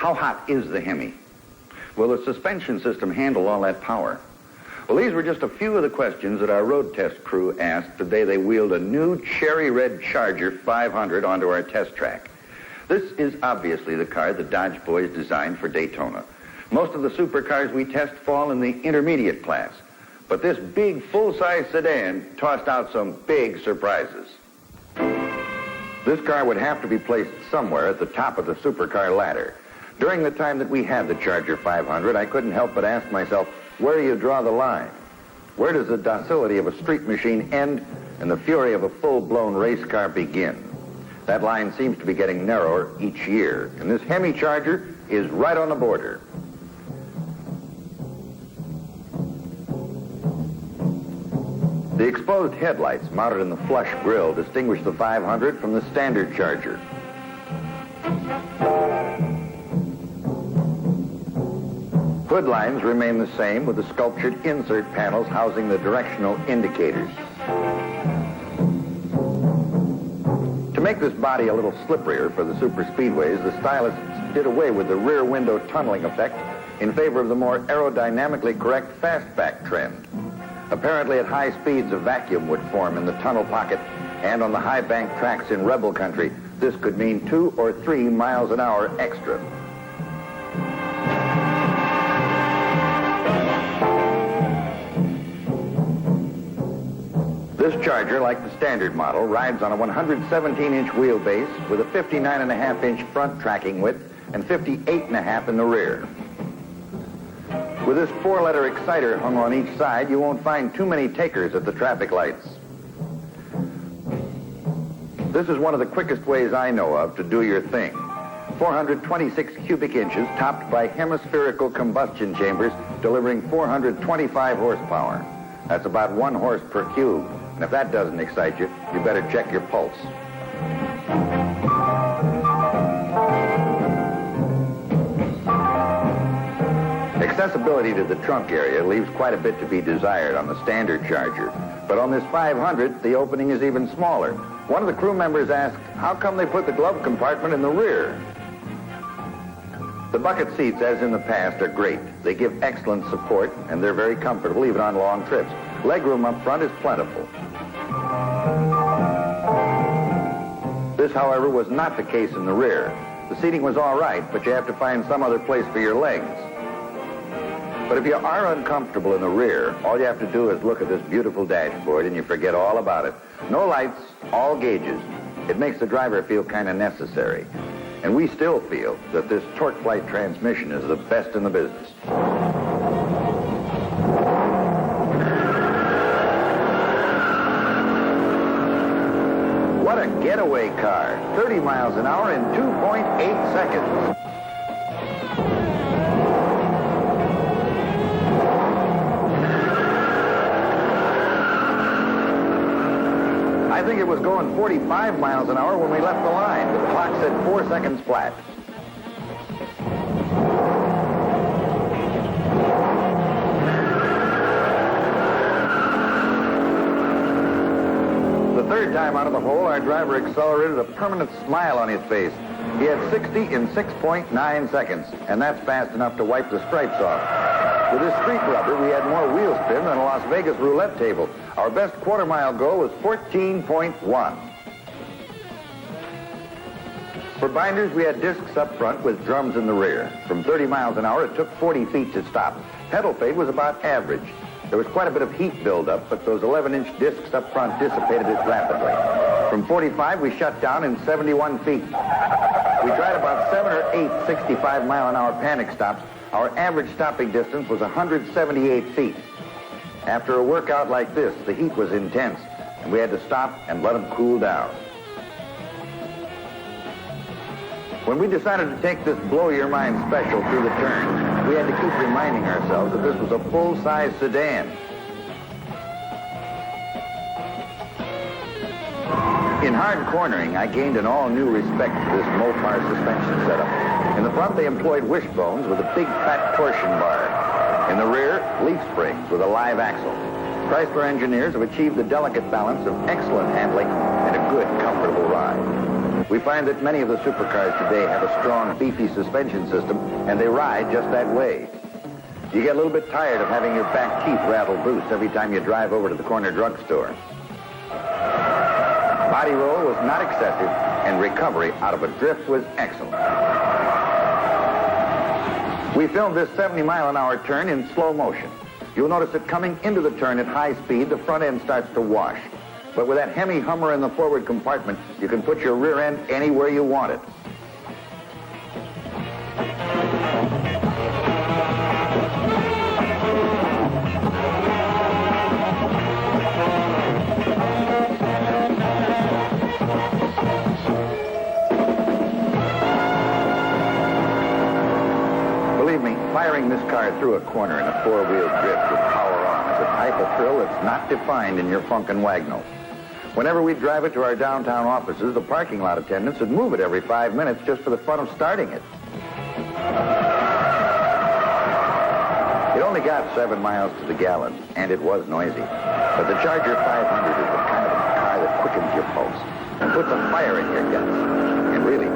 How hot is the HEMI? Will the suspension system handle all that power? Well, these were just a few of the questions that our road test crew asked the day they wheeled a new cherry red Charger 500 onto our test track. This is obviously the car the Dodge boys designed for Daytona. Most of the supercars we test fall in the intermediate class, but this big full-size sedan tossed out some big surprises. This car would have to be placed somewhere at the top of the supercar ladder. During the time that we had the Charger 500, I couldn't help but ask myself, where do you draw the line? Where does the docility of a street machine end and the fury of a full-blown race car begin? That line seems to be getting narrower each year, and this HEMI Charger is right on the border. The exposed headlights mounted in the flush grille distinguish the 500 from the standard Charger. Hood lines remain the same with the sculptured insert panels housing the directional indicators. To make this body a little slipperier for the super speedways, the stylists did away with the rear window tunneling effect in favor of the more aerodynamically correct fastback trend. Apparently at high speeds a vacuum would form in the tunnel pocket, and on the high bank tracks in rebel country, this could mean 2 or 3 miles an hour extra. This Charger, like the standard model, rides on a 117-inch wheelbase with a 59.5-inch front tracking width and 58.5 in the rear. With this 4-letter exciter hung on each side, you won't find too many takers at the traffic lights. This is one of the quickest ways I know of to do your thing. 426 cubic inches topped by hemispherical combustion chambers delivering 425 horsepower. That's about 1 horse per cube. And if that doesn't excite you, you better check your pulse. Accessibility to the trunk area leaves quite a bit to be desired on the standard Charger. But on this 500, the opening is even smaller. One of the crew members asked, how come they put the glove compartment in the rear? The bucket seats, as in the past, are great. They give excellent support, and they're very comfortable even on long trips. Legroom up front is plentiful. This, however, was not the case in the rear. The seating was all right, but you have to find some other place for your legs. But if you are uncomfortable in the rear, all you have to do is look at this beautiful dashboard and you forget all about it. No lights, all gauges. It makes the driver feel kind of necessary. And we still feel that this torque flight transmission is the best in the business. What a getaway car. 30 miles an hour in 2.8 seconds. I think it was going 45 miles an hour when we left the line. The clock said 4 seconds flat. The third time out of the hole, our driver accelerated a permanent smile on his face. He had 60 in 6.9 seconds, and that's fast enough to wipe the stripes off. With this street rubber, we had more wheel spin than a Las Vegas roulette table. Our best quarter-mile goal was 14.1. For binders, we had discs up front with drums in the rear. From 30 miles an hour, it took 40 feet to stop. Pedal fade was about average. There was quite a bit of heat buildup, but those 11-inch discs up front dissipated it rapidly. From 45, we shut down in 71 feet. We tried about 7 or 8 65-mile-an-hour panic stops. Our average stopping distance was 178 feet. After a workout like this, the heat was intense, and we had to stop and let them cool down. When we decided to take this blow-your-mind special through the turns, we had to keep reminding ourselves that this was a full-size sedan. In hard cornering, I gained an all-new respect for this Mopar suspension setup. In the front, they employed wishbones with a big, fat torsion bar. In the rear, leaf springs with a live axle. Chrysler engineers have achieved the delicate balance of excellent handling and a good, comfortable ride. We find that many of the supercars today have a strong, beefy suspension system, and they ride just that way. You get a little bit tired of having your back teeth rattle loose every time you drive over to the corner drugstore. Body roll was not excessive, and recovery out of a drift was excellent. We filmed this 70-mile-an-hour turn in slow motion. You'll notice that coming into the turn at high speed, the front end starts to wash. But with that HEMI Hummer in the forward compartment, you can put your rear end anywhere you want it. Believe me, firing this car through a corner in a four-wheel drift with power on is a type of thrill that's not defined in your Funkin' Wagnalls. Whenever we'd drive it to our downtown offices, the parking lot attendants would move it every 5 minutes just for the fun of starting it. It only got 7 miles to the gallon, and it was noisy. But the Charger 500 is the kind of car that quickens your pulse and puts a fire in your guts. And really,